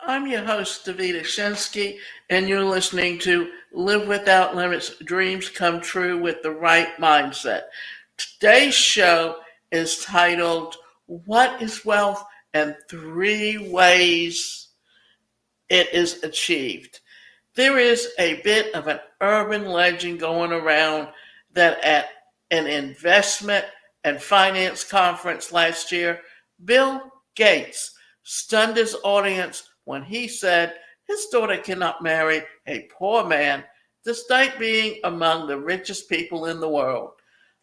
I'm your host, Davida Shensky, and you're listening to Live Without Limits Dreams Come True with the Right Mindset. Today's show is titled, What is Wealth and Three Ways It is Achieved. There is a bit of an urban legend going around that at an investment and finance conference last year, Bill Gates stunned his audience when he said his daughter cannot marry a poor man despite being among the richest people in the world.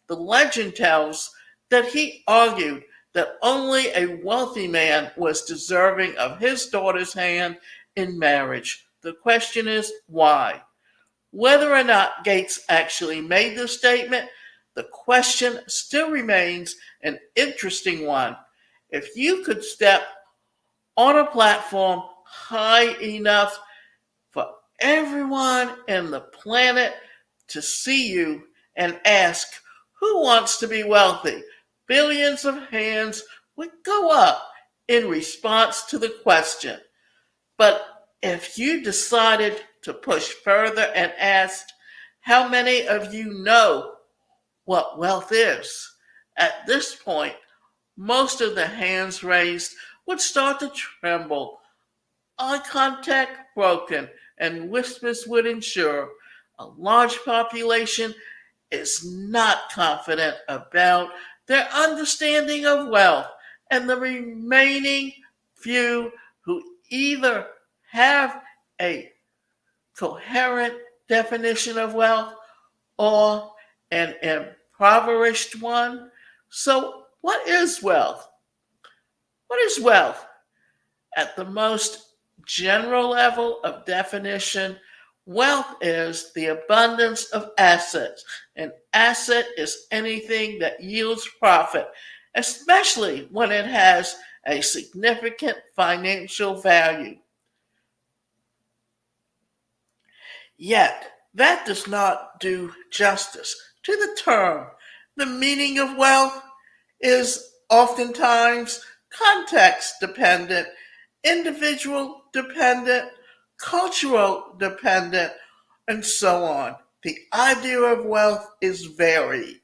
The legend tells that he argued that only a wealthy man was deserving of his daughter's hand in marriage. The question is why? Whether or not Gates actually made this statement, the question still remains an interesting one. If you could step on a platform high enough for everyone in the planet to see you and ask, who wants to be wealthy? Billions of hands would go up in response to the question. But if you decided to push further and asked, how many of you know what wealth is? At this point, most of the hands raised would start to tremble, eye contact broken, and whispers would ensure a large population is not confident about their understanding of wealth, and the remaining few who either have a coherent definition of wealth or an impoverished one. So, what is wealth? What is wealth? At the most general level of definition, wealth is the abundance of assets. An asset is anything that yields profit, especially when it has a significant financial value. Yet, that does not do justice to the term. The meaning of wealth is oftentimes context dependent, individual dependent, cultural dependent, and so on. The idea of wealth is varied.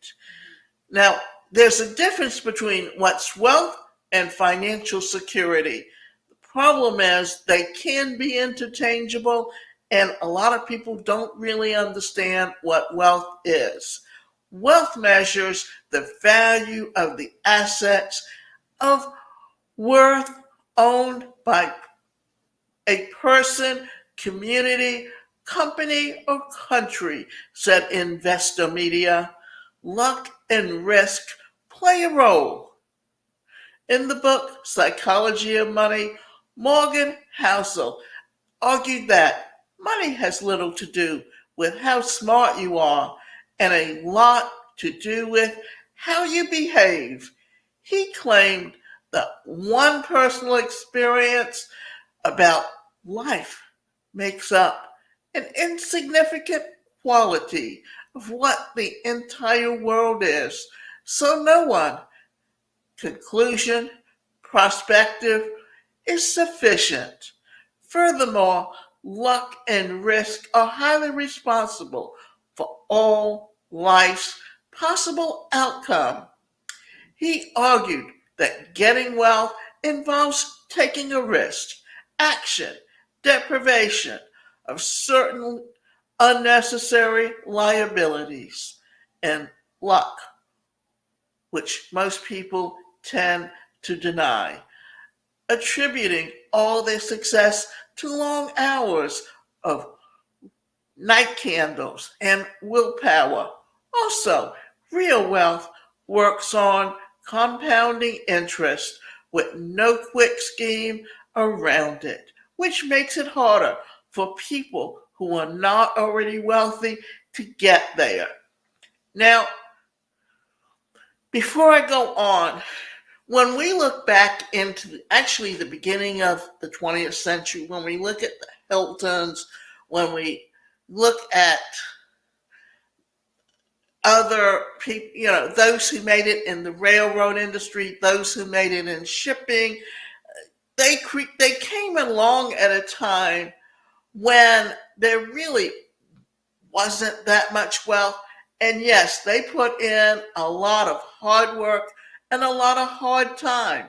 Now, there's a difference between what's wealth and financial security. The problem is they can be interchangeable, and a lot of people don't really understand what wealth is. Wealth measures the value of the assets of worth owned by a person, community, company, or country, said Investor Media. Luck and risk play a role. In the book Psychology of Money, Morgan Housel argued that money has little to do with how smart you are and a lot to do with how you behave. He claimed that one personal experience about life makes up an insignificant quality of what the entire world is. So no one, conclusion, perspective is sufficient. Furthermore, luck and risk are highly responsible for all life's possible outcome. He argued that getting wealth involves taking a risk, action, deprivation of certain unnecessary liabilities, and luck, which most people tend to deny, attributing all their success to long hours of night candles and willpower. Also, real wealth works on compounding interest with no quick scheme around it, which makes it harder for people who are not already wealthy to get there. Now, before I go on, when we look back into actually the beginning of the 20th century, when we look at the Hiltons, when we look at other people, those who made it in the railroad industry, those who made it in shipping, they came along at a time when there really wasn't that much wealth. And yes, they put in a lot of hard work and a lot of hard time.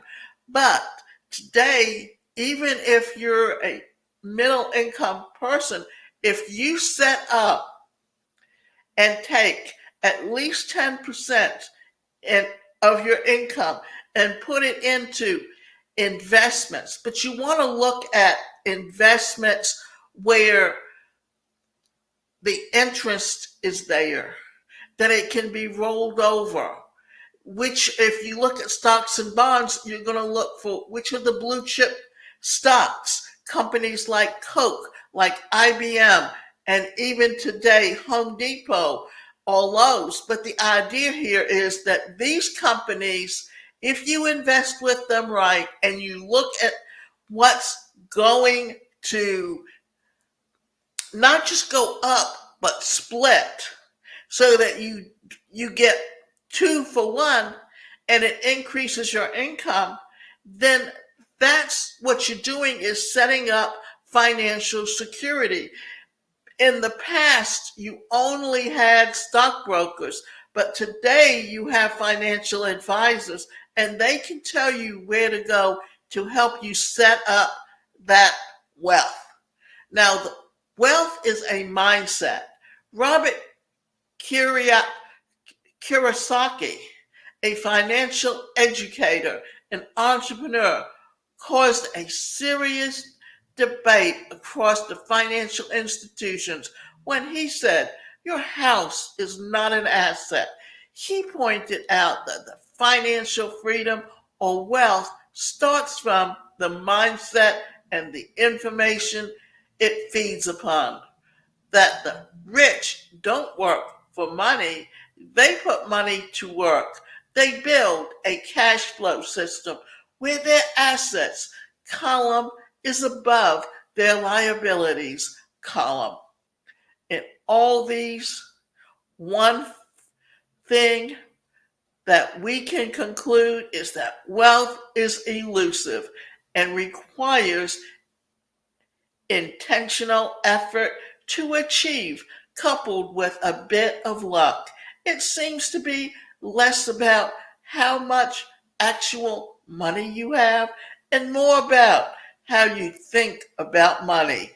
But today, even if you're a middle income person, if you set up and take at least 10% in, of your income and put it into investments, but you want to look at investments where the interest is there, that it can be rolled over. Which, if you look at stocks and bonds, you're going to look for which are the blue chip stocks, companies like Coke, like IBM, and even today, Home Depot or Lowe's. But the idea here is that these companies, if you invest with them right and you look at what's going to not just go up, but split so that you get two for one and it increases your income, then that's what you're doing, is setting up financial security. In the past, you only had stockbrokers, but today you have financial advisors and they can tell you where to go to help you set up that wealth. Now, the wealth is a mindset. Robert Kiyosaki, a financial educator and entrepreneur, caused a serious debate across the financial institutions when he said, "Your house is not an asset." He pointed out that the financial freedom or wealth starts from the mindset and the information it feeds upon. That the rich don't work for money, they put money to work. They build a cash flow system where their assets column is above their liabilities column. In all these, one thing that we can conclude is that wealth is elusive and requires intentional effort to achieve, coupled with a bit of luck. It seems to be less about how much actual money you have and more about how you think about money.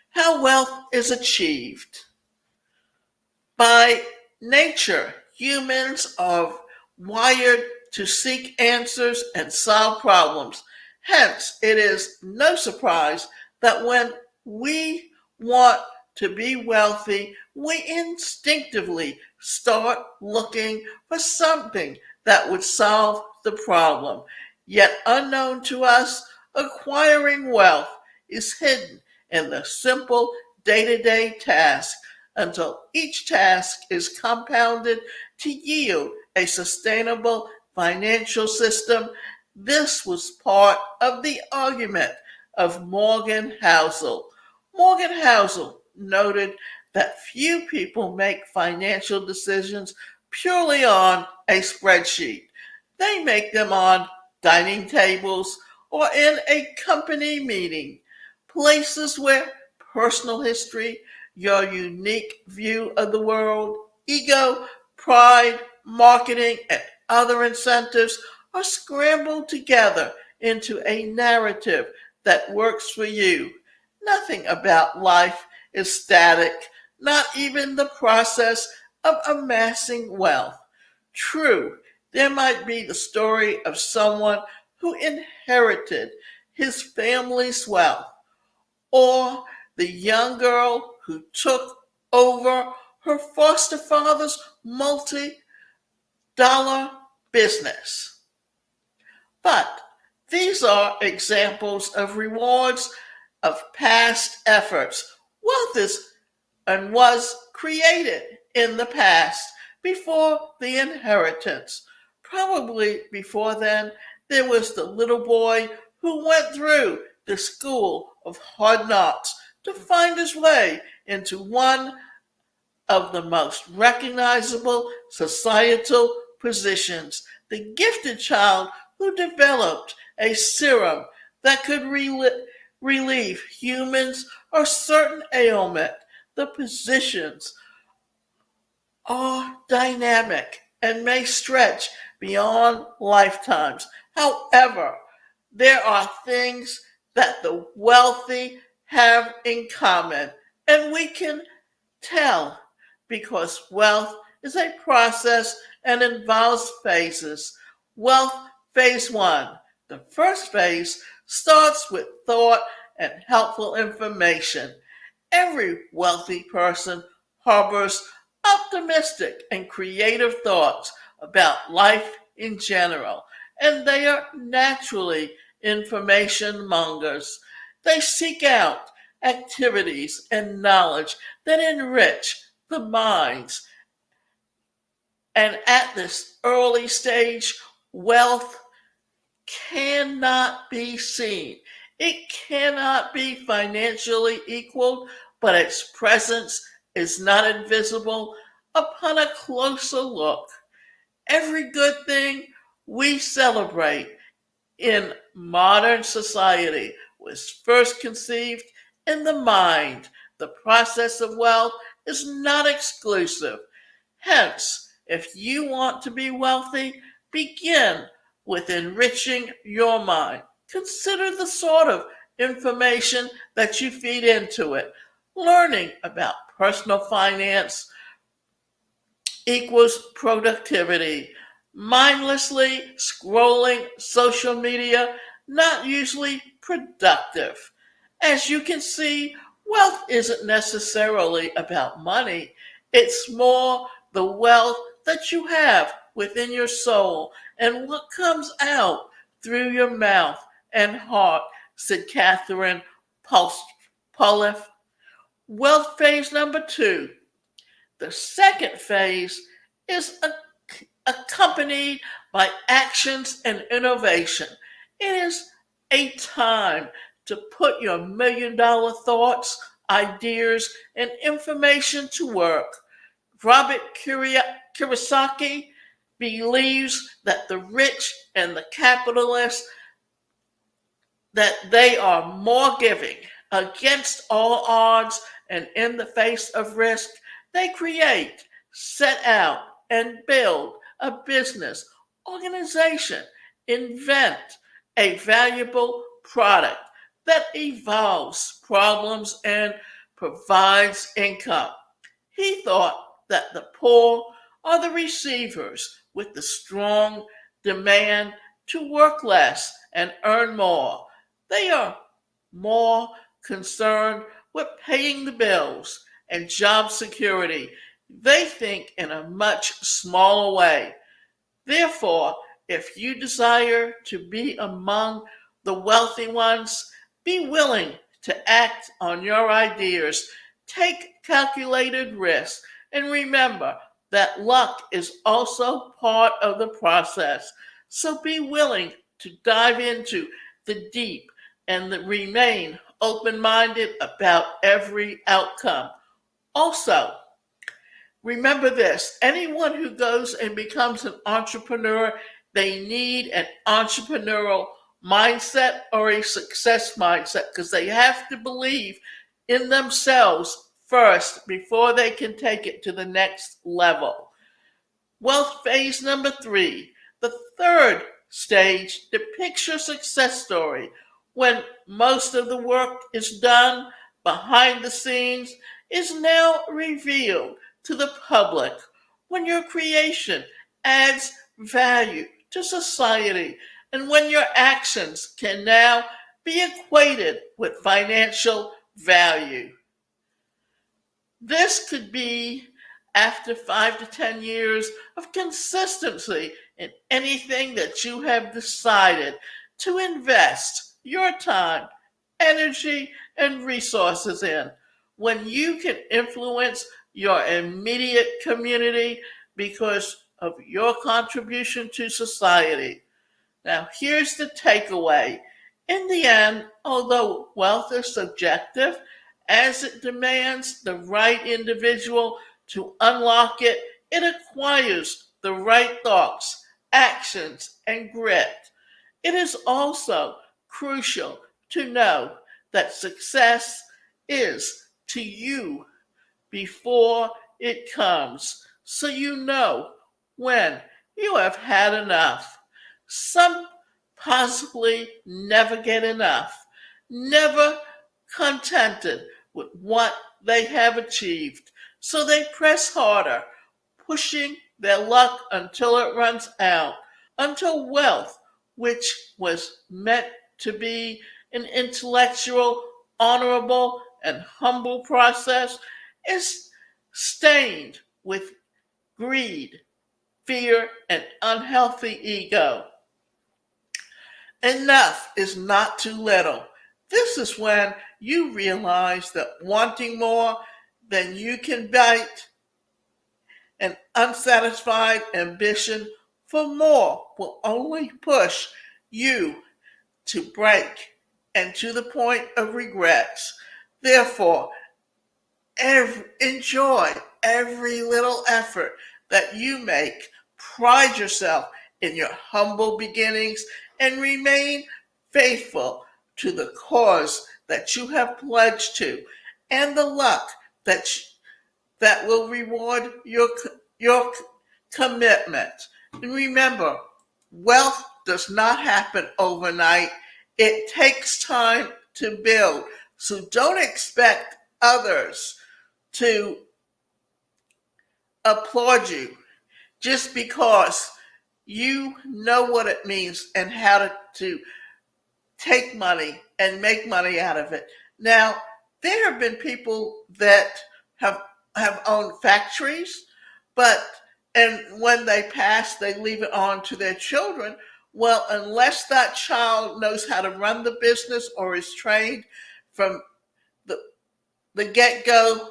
How wealth is achieved. By nature, humans are wired to seek answers and solve problems. Hence, it is no surprise that when we want to be wealthy, we instinctively start looking for something that would solve the problem. Yet, unknown to us, acquiring wealth is hidden in the simple day-to-day task until each task is compounded to yield a sustainable financial system. This was part of the argument of Morgan Housel. Morgan Housel noted that few people make financial decisions purely on a spreadsheet. They make them on dining tables or in a company meeting, places where personal history, your unique view of the world, ego, pride, marketing, and other incentives are scrambled together into a narrative that works for you. Nothing about life is static, not even the process of amassing wealth. True, there might be the story of someone who inherited his family's wealth, or the young girl who took over her foster father's multi-dollar business. But these are examples of rewards of past efforts. Wealth is and was created in the past before the inheritance. Probably before then, there was the little boy who went through the school of hard knocks to find his way into one of the most recognizable societal positions. The gifted child who developed a serum that could relieve humans of certain ailment. The positions are dynamic and may stretch beyond lifetimes. However, there are things that the wealthy have in common, and we can tell because wealth is a process and involves phases. Wealth phase one. The first phase starts with thought and helpful information. Every wealthy person harbors optimistic and creative thoughts about life in general, and they are naturally information mongers. They seek out activities and knowledge that enrich the minds. And at this early stage, wealth cannot be seen. It cannot be financially equaled, but its presence is not invisible upon a closer look. Every good thing we celebrate in modern society was first conceived in the mind. The process of wealth is not exclusive. Hence, if you want to be wealthy, begin with enriching your mind. Consider the sort of information that you feed into it. Learning about personal finance equals productivity. Mindlessly scrolling social media, not usually productive. As you can see, wealth isn't necessarily about money. It's more the wealth that you have within your soul and what comes out through your mouth and heart, said Catherine Polliff. Wealth phase number two. The second phase is accompanied by actions and innovation. It is a time to put your $1,000,000 thoughts, ideas, and information to work. Robert Kiyosaki believes that the rich and the capitalists that they are more giving against all odds and in the face of risk. They create, set out, and build a business, organization, invent a valuable product that evolves problems and provides income. He thought that the poor are the receivers with the strong demand to work less and earn more. They are more concerned with paying the bills and job security. They think in a much smaller way. Therefore, if you desire to be among the wealthy ones, be willing to act on your ideas, take calculated risks, and remember that luck is also part of the process. So be willing to dive into the deep and remain open minded about every outcome. Also, remember this, anyone who goes and becomes an entrepreneur, they need an entrepreneurial mindset or a success mindset because they have to believe in themselves first before they can take it to the next level. Wealth phase number three, the third stage depicts your success story. When most of the work is done behind the scenes, is now revealed to the public. When your creation adds value to society, and when your actions can now be equated with financial value. This could be after 5 to 10 years of consistency in anything that you have decided to invest your time, energy, and resources in. When you can influence your immediate community because of your contribution to society. Now, here's the takeaway. In the end, although wealth is subjective, as it demands the right individual to unlock it, it acquires the right thoughts, actions, and grit. It is also crucial to know that success is to you before it comes, so you know when you have had enough. Some possibly never get enough, never contented with what they have achieved, so they press harder, pushing their luck until it runs out, until wealth, which was meant to be an intellectual, honorable, and humble process, is stained with greed, fear, and unhealthy ego. Enough is not too little. This is when you realize that wanting more than you can bite, an unsatisfied ambition for more, will only push you to break and to the point of regrets. Therefore, enjoy every little effort that you make. Pride yourself in your humble beginnings and remain faithful to the cause that you have pledged to and the luck that will reward your commitment. And remember, wealth does not happen overnight. It takes time to build. So don't expect others to applaud you just because you know what it means and how to take money and make money out of it. Now, there have been people that have owned factories, but and when they pass, they leave it on to their children. Well, unless that child knows how to run the business or is trained from the, the get go,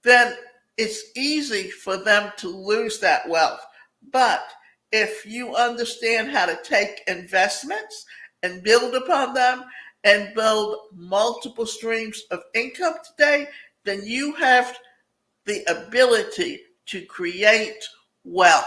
then it's easy for them to lose that wealth. But if you understand how to take investments and build upon them and build multiple streams of income today, then you have the ability to create wealth.